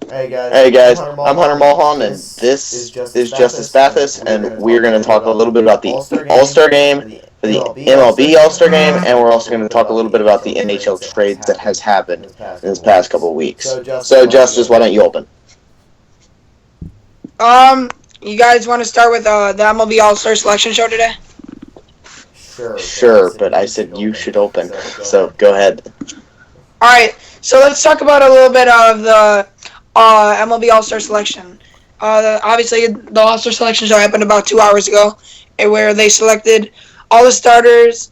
Hey guys, I'm Hunter Mulholland, and this is Justice Bathis, and we're going to talk a little bit about the All-Star Game, the MLB All-Star Game, and we're also going to talk a little bit about the NHL trades that has happened in this past couple of weeks. So, Justice, why don't you open? You guys want to start with the MLB All-Star Selection Show today? Sure, but I said you should open, so go ahead. All right, so let's talk about a little bit of the MLB All-Star Selection. Obviously, the All-Star Selection Show happened about 2 hours ago, where they selected all the starters,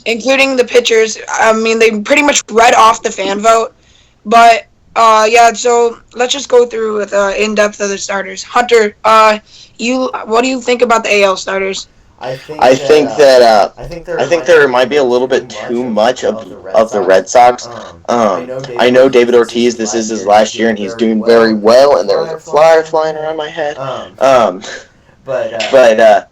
including the pitchers. I mean, they pretty much read off the fan vote, but yeah. So let's just go through with in depth of the starters. Hunter, what do you think about the AL starters? I think there might be a little bit too much of the Red Sox. I know David Ortiz. This is his last year, and he's doing very well. And there's a fly flying around my head. But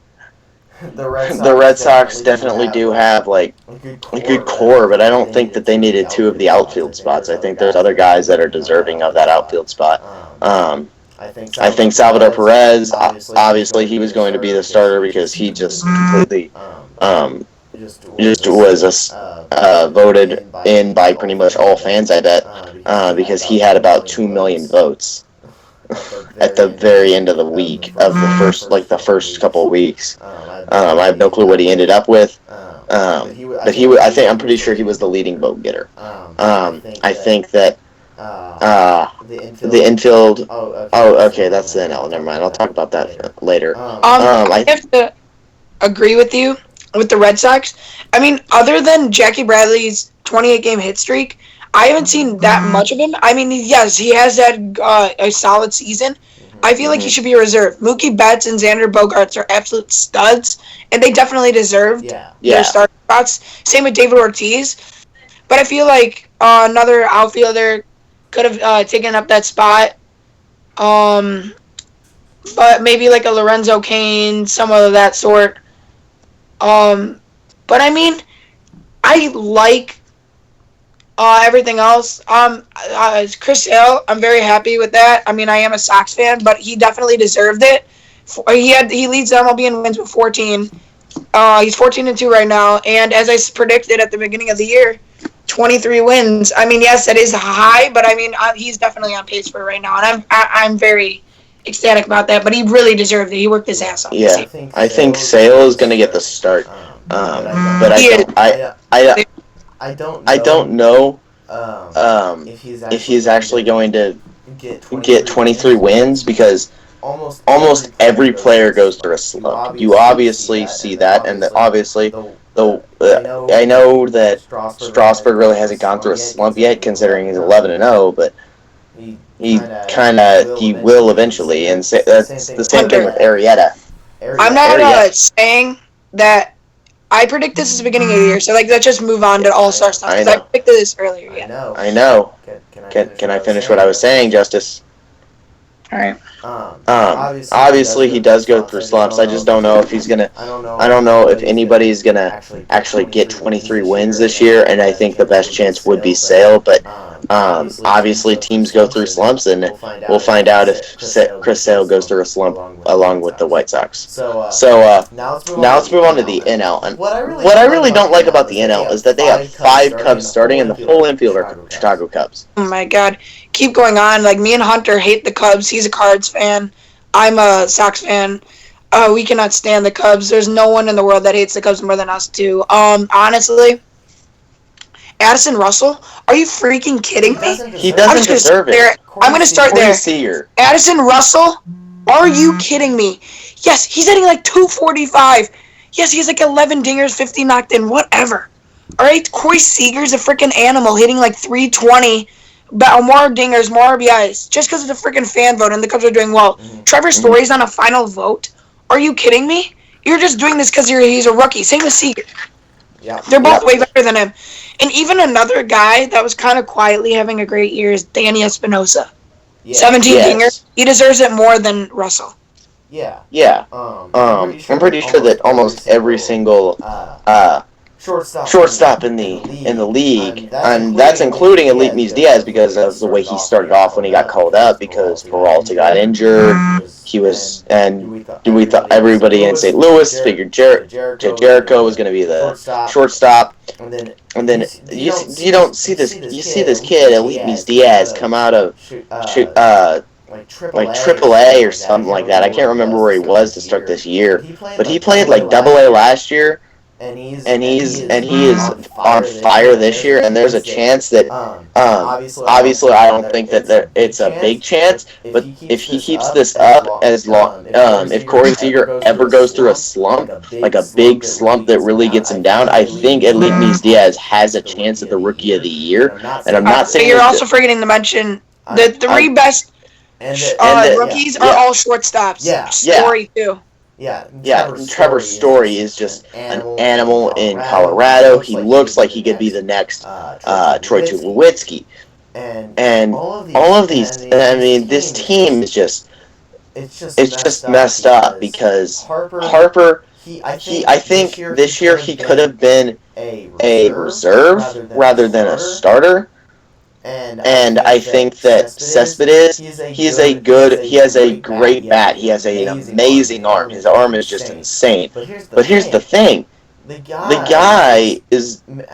the Red Sox definitely do have like a good core, but I don't think that they needed two of the outfield spots. I think there's other guys that are deserving of that outfield spot. I think Salvador Perez, obviously he was going to be the starter because he just completely just was voted in by pretty much all fans, I bet, because he had about 2 million votes at the very end of the week of the first couple of weeks. I have no clue what he ended up with, but I'm pretty sure he was the leading vote getter. I think that. The infield. Oh, okay, that's the NL. Never mind. I'll talk about that later. I have to agree with you with the Red Sox. I mean, other than Jackie Bradley's 28-game hit streak, I haven't seen that much of him. I mean, yes, he has had a solid season. I feel like he should be a reserve. Mookie Betts and Xander Bogaerts are absolute studs, and they definitely deserved their starting spots. Same with David Ortiz. But I feel like another outfielder could have taken up that spot. But maybe like a Lorenzo Cain, some of that sort. But I mean, I like everything else. Chris Sale, I'm very happy with that. I mean, I am a Sox fan, but he definitely deserved it. He leads the MLB in wins with 14. He's 14-2 right now, and as I predicted at the beginning of the year, 23 wins. I mean, yes, that is high, but I mean, he's definitely on pace for it right now, and I'm very ecstatic about that. But he really deserved it. He worked his ass off. Yeah, I think Sale is going to get the start, but I don't know if he's actually going to get 23 wins because almost every player goes through a slump. You obviously see that, and obviously. I know that Strasburg really hasn't gone through a slump yet, considering he's 11-0, but he will eventually, and that's the same thing with Arrieta. I'm not saying that I predict this is the beginning of the year, so let's just move on to All-Star stuff. I predicted this earlier. Yeah. I know. Can I finish what I was saying, Justice? All right. Obviously he does go through slumps. I just don't know if he's gonna. I don't know if anybody's gonna actually get 23 wins this year, and I think the best chance would be Sale. But obviously teams go through slumps, and we'll find out if Chris Sale goes through a slump along with the White Sox. So now let's move on to the NL. And what I really don't like about the NL is that they have 5 Cubs starting, and the whole infield are Chicago Cubs. Oh my God. Keep going on. Like, me and Hunter hate the Cubs. He's a Cards fan. I'm a Sox fan. We cannot stand the Cubs. There's no one in the world that hates the Cubs more than us two. Honestly, Addison Russell, are you freaking kidding me? He doesn't deserve it. I'm going to start there. Addison Russell, are you kidding me? Yes, he's hitting like 245. Yes, he has like 11 dingers, 50 knocked in, whatever. All right, Corey Seager's a freaking animal, hitting like 320. But more dingers, more RBIs, just because of the freaking fan vote, and the Cubs are doing well. Trevor Story's on a final vote. Are you kidding me? You're just doing this because he's a rookie. Same with Seager. Yeah, they're both way better than him. And even another guy that was kind of quietly having a great year is Danny Espinosa. 17 dingers. He deserves it more than Russell. Yeah. I'm pretty sure that almost every single shortstop in the league, and that's including Elites Diaz because of the way he started off when he got called up because Peralta got injured. We thought everybody in St. Louis figured Jericho was going to be the shortstop, and then you don't see this. You see this kid Elites Diaz come out of like AAA or something like that. I can't remember where he was to start this year, but he played like AA last year. And he is on fire this year, and there's a chance that obviously I don't think that it's a big chance, but if he keeps this up as long, if Corey Seager ever goes through a slump, like a big slump that really gets him down, I think Elites Diaz has a chance at the Rookie of the Year. And I'm not saying you're also forgetting to mention the three best rookies are all shortstops. Story too. Trevor Story is just an animal in Colorado. He looks like he could be the next Troy Tulowitzki. And all of these, I mean, this team is just messed up because Harper, I think this year he could have been a reserve rather than a starter. And I think that Cespedes, he has a great bat. He has an amazing arm. His arm is just insane. But here's the thing. The guy is in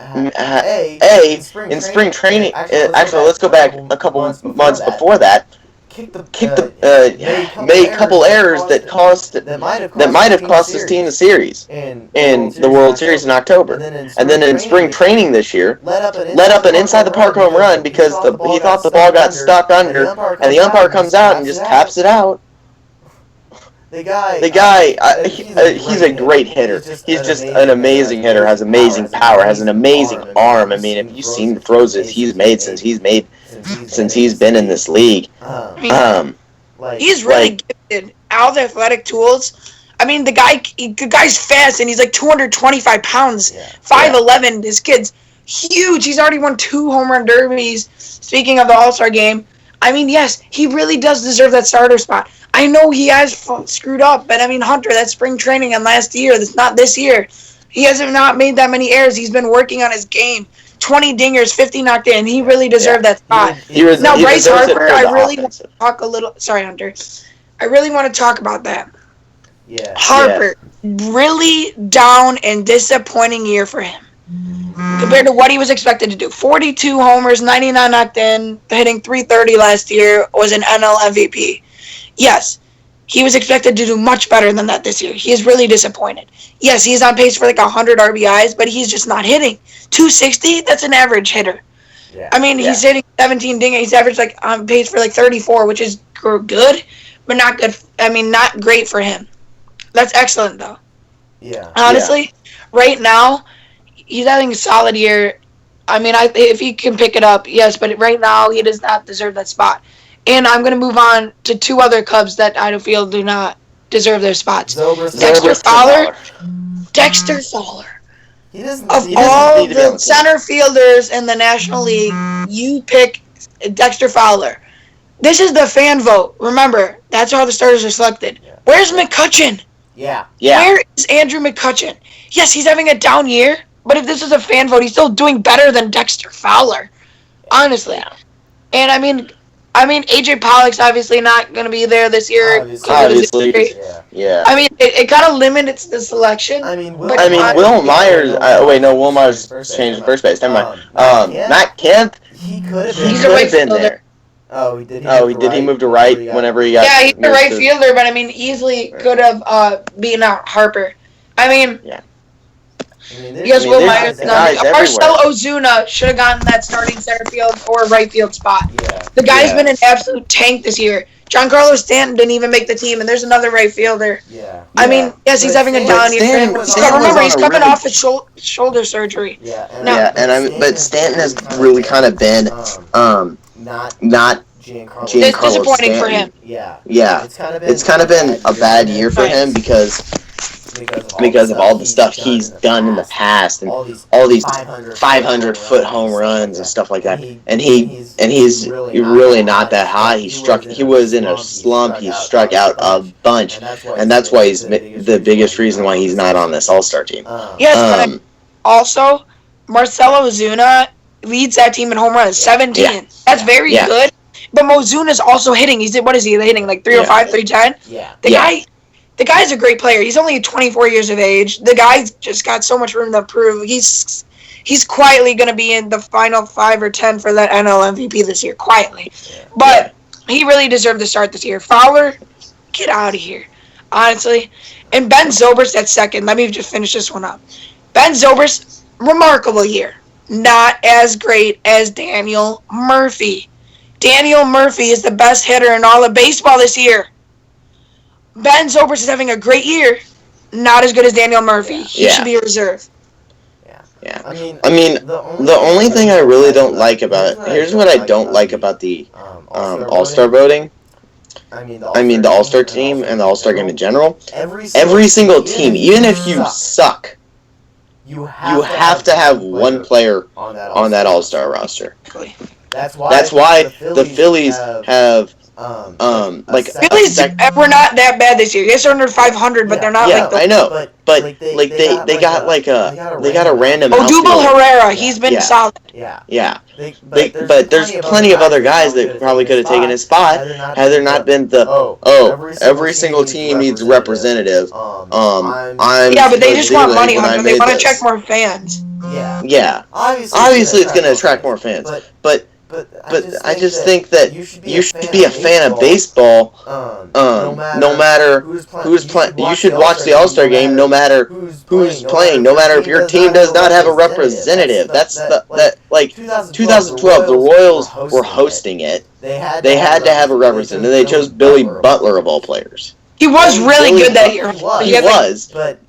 spring training. Actually, let's go back a couple months before that. Made a couple errors that might have cost his team the series in the World Series in October, and then in spring training this year, let up an inside the park home run because he thought the ball got stuck under, and the umpire comes out and just taps it out. The guy, he's a great hitter. He's just an amazing hitter. Has amazing power. Has an amazing arm. I mean, if you've seen the throws that he's made since he's been in this league, he's really gifted. All the athletic tools. I mean, the guy's fast, and he's like 225 pounds, 5'11". This kid's huge. He's already won 2 home run derbies. Speaking of the All-Star game, I mean, yes, he really does deserve that starter spot. I know he has screwed up, but I mean, Hunter, that's spring training and last year. That's not this year. He hasn't not made that many errors. He's been working on his game. 20 dingers, 50 knocked in. He really deserved that spot. Now, Bryce Harper, I really want to talk a little. Sorry, Hunter. I really want to talk about that. Harper, really down and disappointing year for him compared to what he was expected to do. 42 homers, 99 knocked in, hitting .330 last year, was an NL MVP. Yes, he was expected to do much better than that this year. He is really disappointed. Yes, he's on pace for like 100 RBIs, but he's just not hitting. 260, that's an average hitter. I mean, he's hitting 17 dingers. He's averaged like on pace for like 34, which is good, but not good. I mean, not great for him. That's excellent, though. Honestly, right now, he's having a solid year. I mean, if he can pick it up, yes, but right now, he does not deserve that spot. And I'm going to move on to 2 other Cubs that I feel do not deserve their spots. Dexter Fowler. Of all the center fielders in the National League, you pick Dexter Fowler. This is the fan vote. Remember, that's how the starters are selected. Where's McCutchen? Where is Andrew McCutchen? Yes, he's having a down year, but if this is a fan vote, he's still doing better than Dexter Fowler. Honestly. And I mean, AJ Pollock's obviously not going to be there this year. Obviously, I mean, it kind of limits the selection. Will Myers. Will Myers changed first base. Never mind. Matt Kemp. He's a right fielder. Oh, did he move to right whenever he got? Yeah, he's a right fielder, but I mean, easily could have beaten out Harper. I mean. Yes, Will Myers. Marcell Ozuna should have gotten that starting center field or right field spot. The guy's been an absolute tank this year. Giancarlo Stanton didn't even make the team, and there's another right fielder. I mean, yes, he's having a down year. Remember, he's coming off his shoulder surgery. But Stanton has really kind of been not Giancarlo disappointing Stanton. For him. It's kind of been a bad year for him because of all the stuff he's done in the past and all these 500-foot home runs and stuff like that. And he's really not that hot. He was in a slump. He struck out a bunch, and that's why he's the biggest reason why he's not on this All-Star team. Yes, but also, Marcelo Ozuna leads that team in home runs, 17. Yeah. That's very good. But Mozuna's also hitting. What is he hitting? Like 305, 310? Yeah. The guy's a great player. He's only 24 years of age. The guy's just got so much room to prove. He's quietly going to be in the final 5 or 10 for that NL MVP this year, quietly. But he really deserved to start this year. Fowler, get out of here, honestly. And Ben Zobrist at second. Let me just finish this one up. Ben Zobrist, remarkable year. Not as great as Daniel Murphy. Daniel Murphy is the best hitter in all of baseball this year. Ben Zobrist is having a great year. Not as good as Daniel Murphy. He should be a reserve. Yeah. I mean, the only thing I really don't like about here's what I don't like about the All-Star voting. I mean, the All-Star team and the All-Star game in general. Every single team, even if you suck, you have to have one player on that All-Star roster. That's why the Phillies have Phillies were not that bad this year. Yes, they're under 500, but they're not like the. I know, but they got a random. Odubel Herrera, he's been solid. Yeah. But there's plenty of other guys that probably could have taken his spot had there not been every single team needs a representative. But they just want money, Hunter. They want to check more fans. Yeah. Obviously, it's going to attract more fans, but I just think that you should be a fan of baseball. No matter who's playing, you should watch the All-Star game. No matter who's playing, no matter if your team does not have a representative. That's 2012. The Royals were hosting it. They had to have a representative. They chose Billy Butler of all players. He was really good that year. He was, but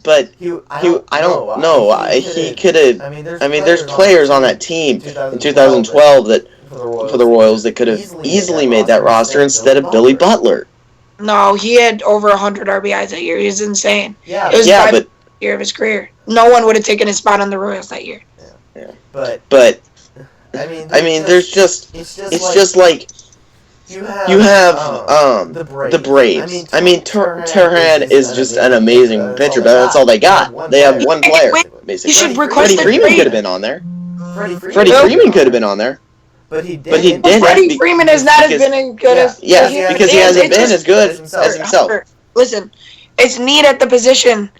I don't know. He could have. I mean, there's players on that team in 2012 that. For the Royals that could have easily made that roster instead of Billy Butler. No, he had over 100 RBIs that year. He was insane. Yeah, it was the year of his career. No one would have taken his spot on the Royals that year. Yeah. But I mean, there's just it's just like you have the Braves. I mean, Turhan is just an amazing pitcher, but that's all they got. They have one player basically. You should request Freddie Freeman could have been on there. Freddie Freeman could have been on there. But he didn't. Freddie Freeman has not been as good as... Yeah, because he hasn't been as good as himself. Listen, it's need at the position.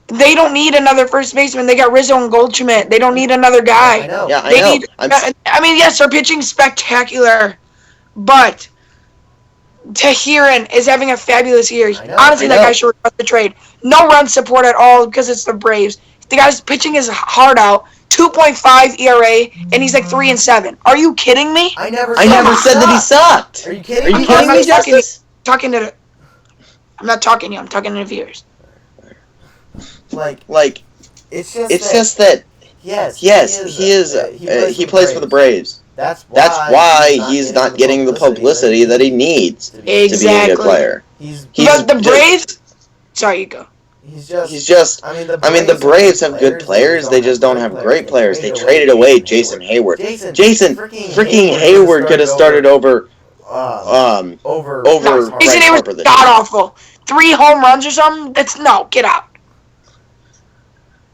They don't need another first baseman. They got Rizzo and Goldschmidt. They don't need another guy. I know. Yeah, I know. I mean, yes, their pitching's spectacular, but Tahiran is having a fabulous year. Honestly, that guy should request the trade. No run support at all because it's the Braves. The guy's pitching his heart out. 2.5 ERA, and he's like 3-7. Are you kidding me? I never said that he sucked. Are you kidding me? Justice? I'm not talking to you. I'm talking to the viewers. Like it's just that. Yes, he plays for the Braves. That's why he's not getting the publicity that he needs to be a good player. But the Braves. Sorry, you go. He's just. I mean, the Braves have good players. They just don't have great players. They traded away Jason Hayward. Jason freaking Hayward could have started over. Jason Hayward's god awful. 3 home runs or something. Get out.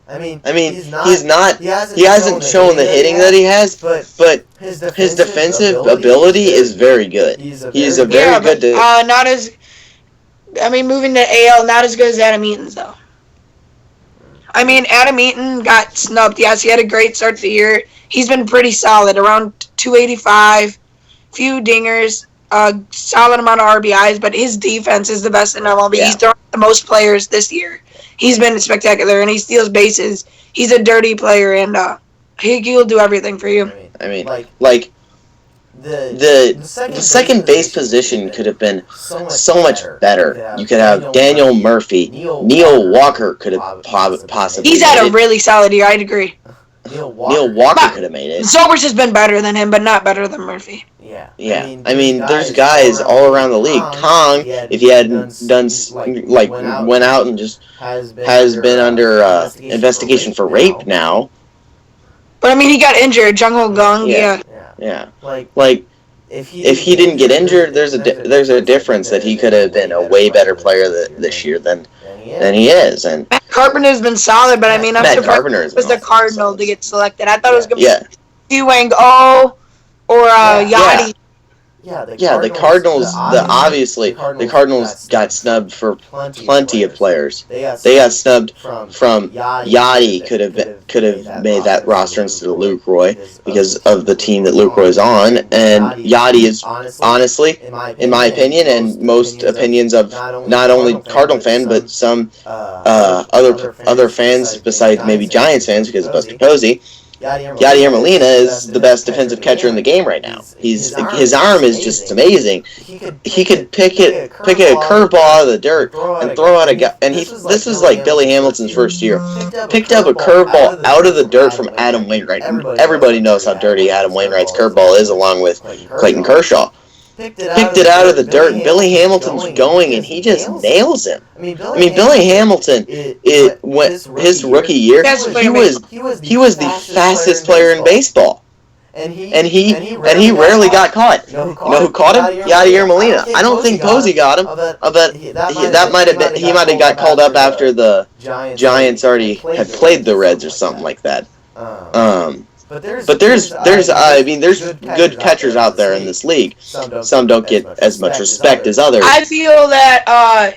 I mean, he's not. He hasn't shown the hitting that he has, but his defensive ability is very good. He's a very good. Not as. I mean, moving to AL, not as good as Adam Eaton's, though. I mean, Adam Eaton got snubbed. Yes, he had a great start to the year. He's been pretty solid, around 285, few dingers, a solid amount of RBIs, but his defense is the best in MLB. He's thrown the most players this year. He's been spectacular, and he steals bases. He's a dirty player, and he'll do everything for you. I mean, the second base position could have been so much better. You could have Daniel Murphy. Neil Walker could have possibly. He's had a really solid year. I'd agree. Neil Walker could have made it. Zobrist has been better than him, but not better than Murphy. Yeah. I mean, there's guys all around the league. Kong, if he hadn't went out and just has been under investigation for rape now. But I mean, he got injured. Jung Ho Kang. Yeah. Like if he didn't get injured, there's a difference that he could have been a way better player this year than than he is. And Matt Carpenter's been solid, but I mean, I'm surprised it was the Cardinal to get selected. I thought it was going to be Wang O or Yachty. Yeah, the Cardinals. Obviously, the Cardinals got snubbed for plenty of players. They got snubbed from Yachty. Could have made that roster instead of Lucroy because of the team that Lucroy's on. And Yachty is honestly, in my opinion, and most opinions of not only Cardinal fan but some other fans besides maybe Giants fans because of Buster Posey. Yadier Molina is the best defensive catcher in the game right now. His arm is just amazing. He could pick a curveball out of the dirt and throw out a guy. And this was like Billy Hamilton's first year. Picked up a curveball out of the dirt from Adam Wainwright. Everybody knows how dirty Adam Wainwright's curveball is, along with Clayton Kershaw. Picked it out of the dirt, and Billy Hamilton's going, and he just nails him. I mean, Billy Hamilton, his rookie year, he was the fastest player in baseball, and he rarely got caught. You know who caught him? Yadier Molina. I don't think Posey got him. I bet he might have got called up after the Giants already had played the Reds or something like that. But there's good catchers out there in this league. Some don't get as much respect as others. I feel that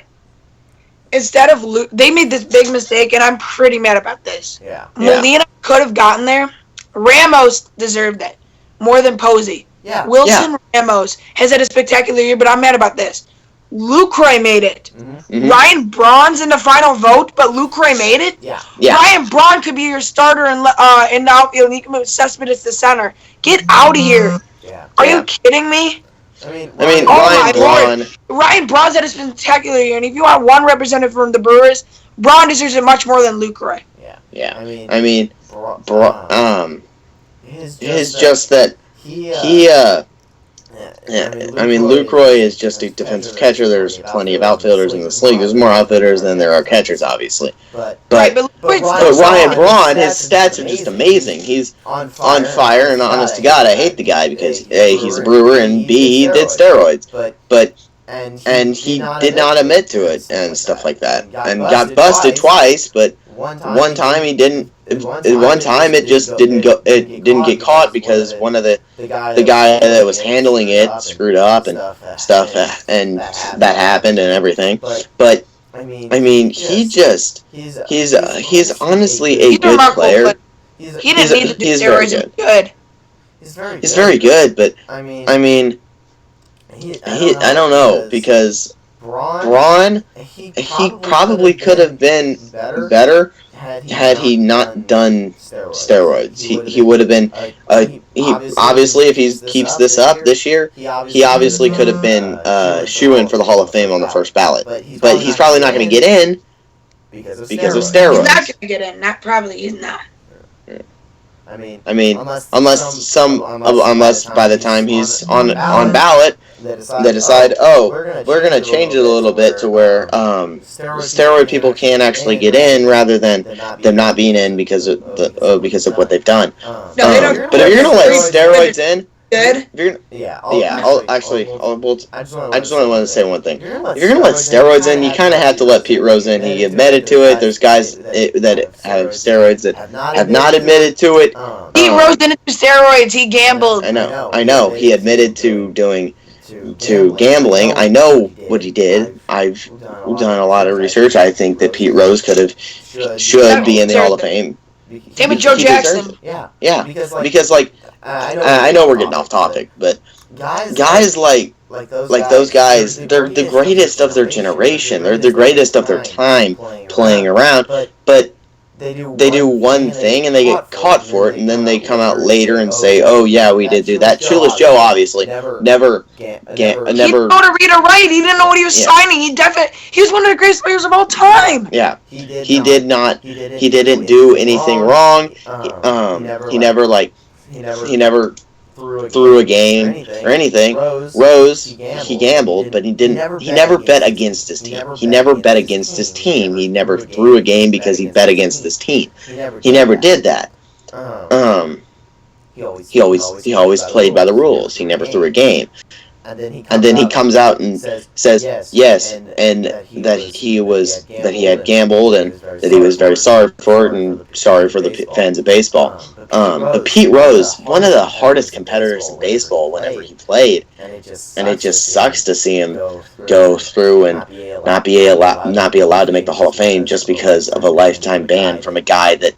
instead of they made this big mistake, and I'm pretty mad about this. Molina could have gotten there. Ramos deserved it more than Posey. Wilson Ramos has had a spectacular year, but I'm mad about this. Lucroy made it. Mm-hmm. Ryan Braun's in the final vote, but Lucroy made it. Ryan Braun could be your starter in the outfield, and he can move Cespedes to center. Get out of here! Are you kidding me? I mean, Ryan Braun's had a spectacular year, and if you want one representative from the Brewers, Braun deserves it much more than Lucroy. I mean, it's just that he. I mean, Lucroy is just a defensive catcher. There's plenty of outfielders in this league. There's more outfielders than there are catchers, obviously. But Ryan Braun, his stats are just amazing. He's on fire, and honest to God, I hate the guy because A, he's a Brewer, and B, he did steroids. And he did not admit to it and stuff like that, and got busted twice. But one time he didn't. One time it just didn't go. It didn't get caught because one of the guy that was handling it screwed up and stuff, and that happened and everything. But I mean, he's honestly a good player. He didn't need to do steroids. Good. He's very good, but I mean, I don't know because Braun, he probably could have been better. Had he not done steroids, he would have been. He obviously, if he keeps this up this year, he obviously could have been shoo-in for the Hall of Fame on the first ballot. But he's probably not going to get in because of steroids. He's not going to get in. He's not. I mean, unless by the time he's on ballot, they decide, we're gonna change it a little bit to where steroid people can actually get in rather than them not being in because of what they've done. But if you're gonna let steroids in. Good. I just want to say one thing. If you're gonna let steroids in, you kind of have to let Pete Rose in. He admitted to it. There's guys that have steroids that have not admitted to it. Pete Rose didn't do steroids. He gambled. I know. He admitted to gambling. I know what he did. I've done a lot of research. I think that Pete Rose should be in the Hall of Fame. Same with Joe Jackson. Yeah. Because like. I know we're getting off topic, but guys like those guys, they're the greatest of their generation. They're the greatest of their time playing around, but they do one thing and they get caught for it, and then they come out later and say, "Oh yeah, we did do that." Shoeless Joe obviously never. He didn't know how to read or write. He didn't know what he was signing. He was one of the greatest players of all time. Yeah, he didn't do anything wrong. He never threw a game or anything. Rose, he gambled, but he never bet against his team. He never bet against his team. He never threw a game because he bet against his team. He never did that. He always played by the rules. He never threw a game. and then he comes out and says yes, and that he had gambled and that he was very sorry for it and sorry for the fans of baseball. But Pete Rose, one of the hardest competitors in baseball whenever he played, and it just sucks to see him go through and not be allowed to make the Hall of Fame just because of a lifetime ban from a guy that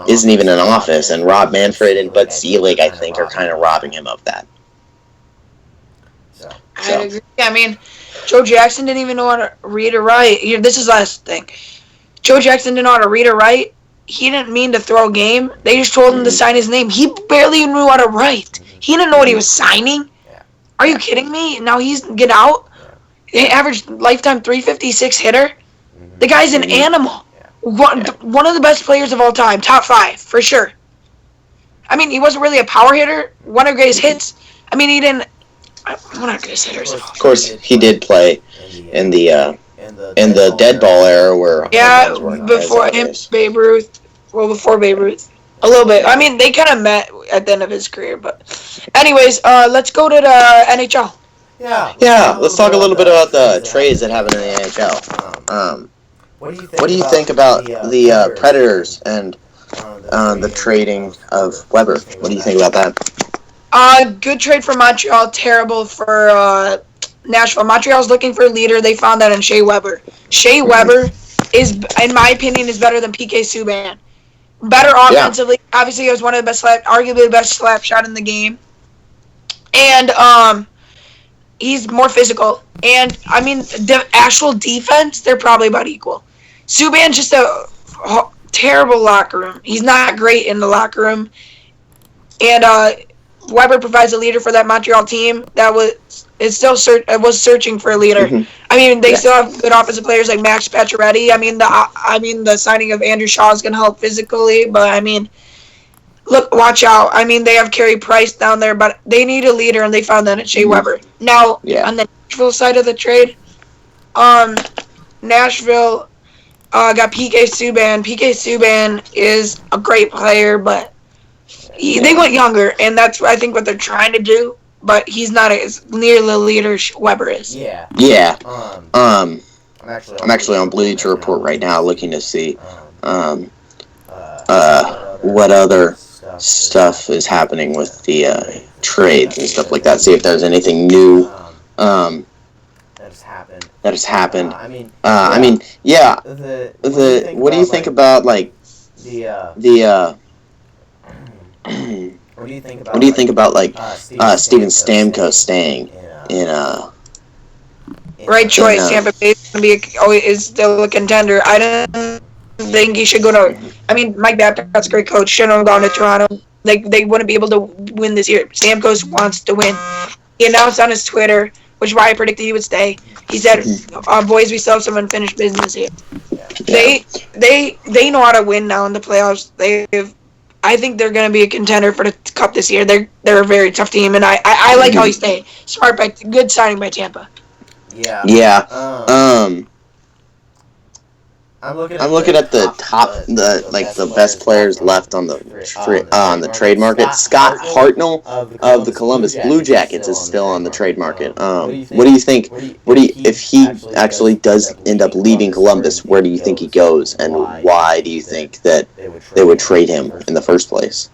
isn't even in office. And Rob Manfred and Bud Selig, I think, are kind of robbing him of that. I agree. I mean, Joe Jackson didn't even know how to read or write. This is the last thing. Joe Jackson didn't know how to read or write. He didn't mean to throw a game. They just told him to sign his name. He barely knew how to write. He didn't know what he was signing. Are you kidding me? Now he's get out. Average lifetime 356 hitter. The guy's an animal. One of the best players of all time. Top 5, for sure. I mean, he wasn't really a power hitter. One of the greatest hits. I mean, he didn't... One of the greatest hitters. Of course, he did play in the dead ball era where... Yeah, before him, Babe Ruth. Well, before Babe Ruth. A little bit. I mean, they kind of met at the end of his career, but... Anyways, let's go to the NHL. Yeah, let's talk a little bit about the trades that happened in the NHL. What do you think about the Predators and the trading of Weber? What do you think about that? Good trade for Montreal. Terrible for Nashville. Montreal's looking for a leader. They found that in Shea Weber. Shea Weber is, in my opinion, is better than PK Subban. Better offensively. Yeah. Obviously, he was one of the best, arguably the best slap shot in the game. And he's more physical. And, I mean, the actual defense, they're probably about equal. Subban's just a terrible locker room. He's not great in the locker room. And Weber provides a leader for that Montreal team that was searching for a leader. Mm-hmm. I mean, they still have good offensive players like Max Pacioretty. I mean, the signing of Andrew Shaw is going to help physically, but I mean, watch out. I mean, they have Carey Price down there, but they need a leader, and they found that at Shea Weber. Now, on the Nashville side of the trade, Nashville got PK Subban. PK Subban is a great player, but they went younger, and that's I think what they're trying to do. But he's not as near the leader Weber is. Yeah. I'm actually on Bleacher Report right now, looking to see what other stuff is happening with the trades and stuff like that. See if there's anything new that has happened. I mean, what do you think about like the What do you think about like Steven Stamkos staying in right choice? Tampa Bay is still a contender. I don't think he should go to. I mean, Mike Babcock's a great coach. Shouldn't have gone to Toronto. They wouldn't be able to win this year. Stamkos wants to win. He announced on his Twitter, which is why I predicted he would stay. He said, "Boys, we still have some unfinished business here." Yeah. They know how to win now in the playoffs. I think they're going to be a contender for the Cup this year. They're a very tough team, and I like how he stayed. Smart, good signing by Tampa. Yeah. I'm looking at the top, the best players left on the trade market. Scott Hartnell of the Columbus Blue Jackets is still on the trade market. What do you think? If he actually does end up leaving Columbus, where do you think he goes, and why do you think that they would trade him in the first place?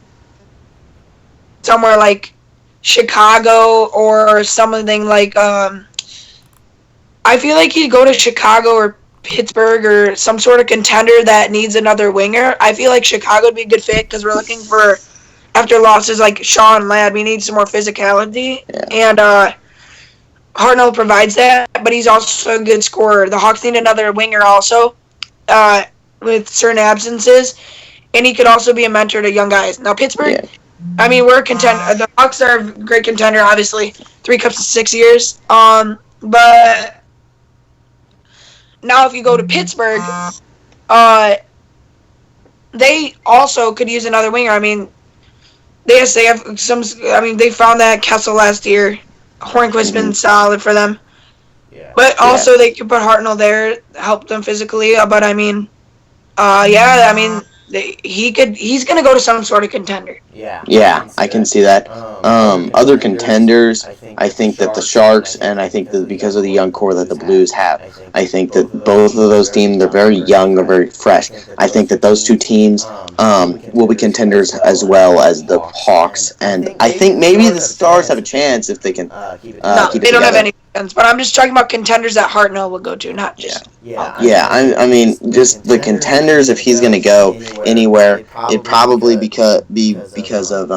Somewhere like Chicago or something like. I feel like he'd go to Chicago or Pittsburgh or some sort of contender that needs another winger. I feel like Chicago would be a good fit because we're looking for, after losses like Shaw and Ladd, we need some more physicality. Yeah. And Hartnell provides that, but he's also a good scorer. The Hawks need another winger also with certain absences, and he could also be a mentor to young guys. Now, Pittsburgh, I mean, we're a contender. The Hawks are a great contender, obviously. 3 cups in 6 years. But now, if you go to Pittsburgh, they also could use another winger. I mean, they have some. I mean, they found that Kessel last year. Hornquist's been solid for them. Yeah. But also, they could put Hartnell there, help them physically. But I mean, I mean, He's gonna go to some sort of contender. Yeah, I can see that. Other contenders, I think that the Sharks, and I think that because of the young core that the Blues have, I think that both of those teams, they're very young, they're very fresh. I think that those two teams will be contenders as well as the Hawks, and I think maybe the Stars have a chance if they can keep it together. They don't have any chance, but I'm just talking about contenders that Hartnell will go to, not just. I mean, just the contenders. If he's going to go anywhere, it'd probably be because of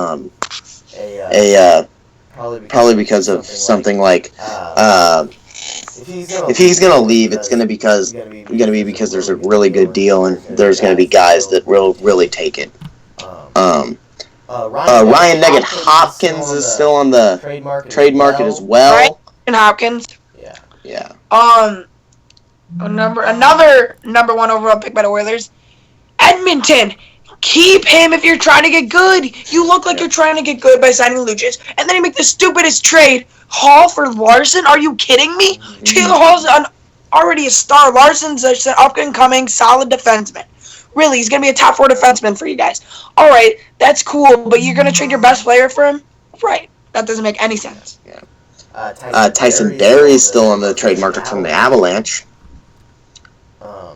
probably because of something like if he's going to leave, it's going to be because there's a really good deal and there's going to be guys that will really take it. Ryan Nugget Hopkins is still on the trade market as well. Ryan Hopkins. Yeah. Another number one overall pick by the Oilers. Edmonton. Keep him if you're trying to get good. You look like you're trying to get good by signing Lucic, and then you make the stupidest trade. Hall for Larson? Are you kidding me? Taylor Hall's already a star. Larson's an up-and-coming, solid defenseman. Really, he's going to be a top 4 defenseman for you guys. All right, that's cool, but you're going to trade your best player for him? Right. That doesn't make any sense. Tyson Barrie's still on the trade market from the Avalanche.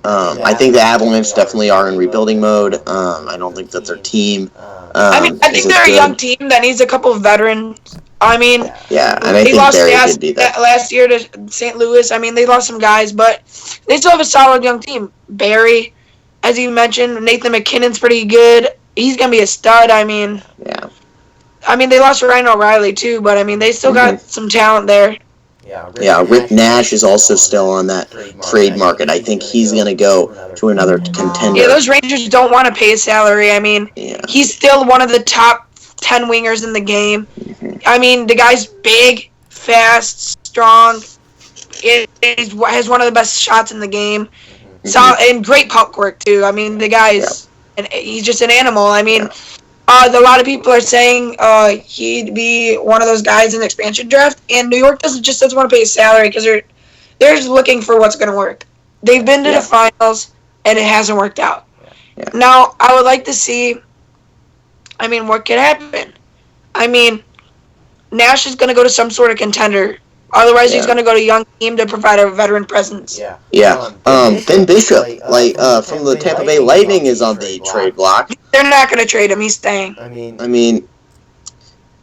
I think the Avalanche definitely are in rebuilding mode. I don't think that their team. I think they're a young team that needs a couple of veterans. I mean, and I think Barrie could be that. Last year to St. Louis. I mean, they lost some guys, but they still have a solid young team. Barrie, as you mentioned, Nathan McKinnon's pretty good. He's gonna be a stud. I mean, they lost Ryan O'Reilly too, but I mean, they still got some talent there. Rick Nash is also still on that trade market. I think he's going to go to another contender. Yeah, those Rangers don't want to pay his salary. I mean, he's still one of the top 10 wingers in the game. I mean, the guy's big, fast, strong. Has one of the best shots in the game. And great puck work, too. I mean, the guy's he's just an animal. I mean, a lot of people are saying he'd be one of those guys in the expansion draft, and New York doesn't want to pay his salary because they're just looking for what's going to work. They've been to the finals, and it hasn't worked out. Now, I would like to see, what could happen? Nash is going to go to some sort of contender. Otherwise, he's going to go to a young team to provide a veteran presence. Ben Bishop, from the Tampa Bay Lightning, is on the trade block. They're not going to trade him. He's staying.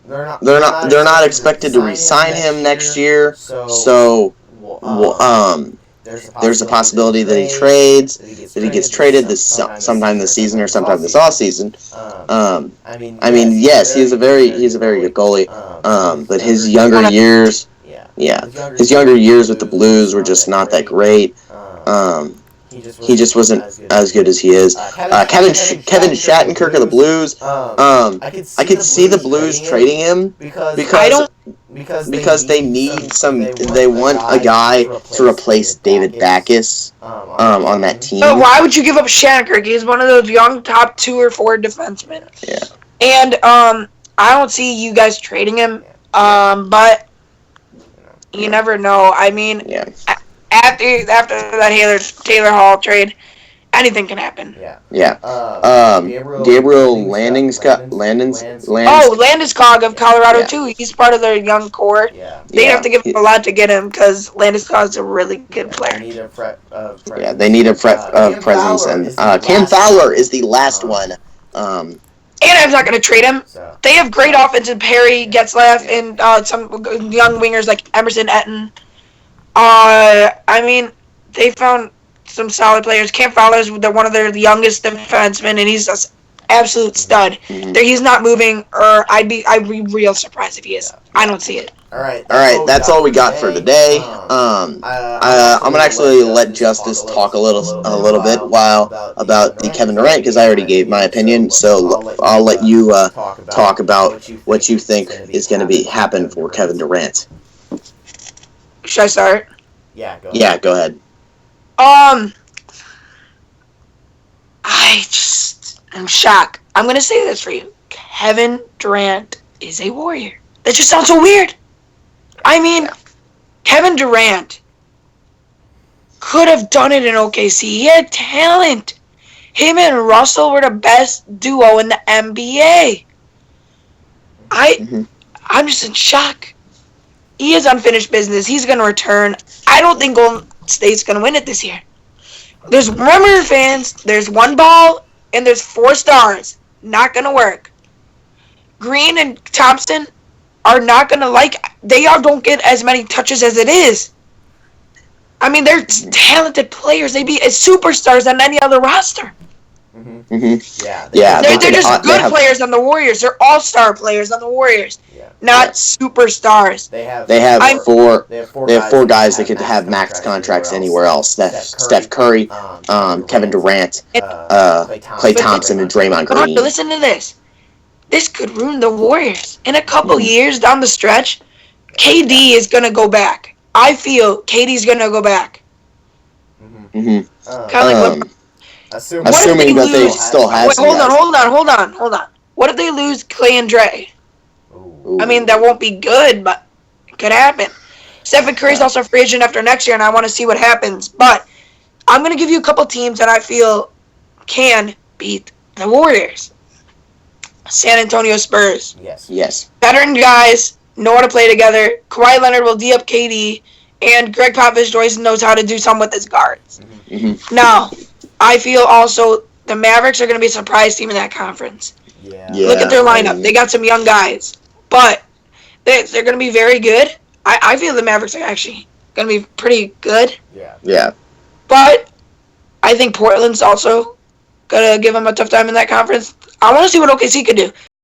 They're not expected to re-sign him next year. So, there's a possibility that he trades, that he gets traded sometime this season or sometime this off season. Yes, he's a very good goalie. But his younger years. His younger years with the Blues were just not that great. He just wasn't as good as he is. Kevin Shattenkirk of the Blues. I could see the Blues trading him because they need they want a guy to replace David Backes on that team. So why would you give up Shattenkirk? He's one of those young top 2 or 4 defensemen. And I don't see you guys trading him. But you never know. After that Taylor Hall trade, anything can happen. Gabriel Landeskog. Landeskog of Colorado too. He's part of their young core. They have to give him a lot to get him because Landeskog's a really good player. They need a presence, and Cam Fowler is the last one. Anaheim's not going to trade him. They have great offensive Perry, Getzlaff, and some young wingers like Emerson Etten. They found some solid players. Cam Fowler's one of their youngest defensemen, and he's an absolute stud. He's not moving, or I'd be real surprised if he is. I don't see it. All right. That's all we got for today. I'm gonna actually let Justice talk a little bit about the Kevin Durant because I already gave my opinion. So I'll let you talk about what you think is going to happen for Kevin Durant. Should I start? Yeah, go ahead. I'm shocked. I'm gonna say this for you. Kevin Durant is a warrior. That just sounds so weird. Kevin Durant could have done it in OKC. He had talent. him and Russell were the best duo in the NBA. I'm just in shock. He is unfinished business. He's going to return. I don't think Golden State's going to win it this year. Remember, fans, there's one ball and there's 4 stars. Not going to work. Green and Thompson are not going to they all don't get as many touches as it is. I mean, they're talented players. They'd be as superstars on any other roster. Yeah. They're just good players on the Warriors. They're all-star players on the Warriors, not superstars. They have four guys that could have max contracts anywhere else. Steph Curry, Kevin Durant, Klay Thompson, and Draymond Green. But listen to this. This could ruin the Warriors. In a couple years down the stretch, KD is going to go back. I feel KD's going to go back. Assuming that they still have hold on. What if they lose Klay and Dre? Ooh. I mean, that won't be good, but it could happen. Stephen Curry's also a free agent after next year, and I want to see what happens. But I'm going to give you a couple teams that I feel can beat the Warriors. San Antonio Spurs. Yes. Veteran guys know how to play together. Kawhi Leonard will D up KD, and Greg Popovich knows how to do something with his guards. Now, I feel also the Mavericks are going to be a surprise team in that conference. Look at their lineup. They got some young guys. But they're going to be very good. I feel the Mavericks are actually going to be pretty good. Yeah. But I think Portland's also going to give them a tough time in that conference. I want to see what OKC could do.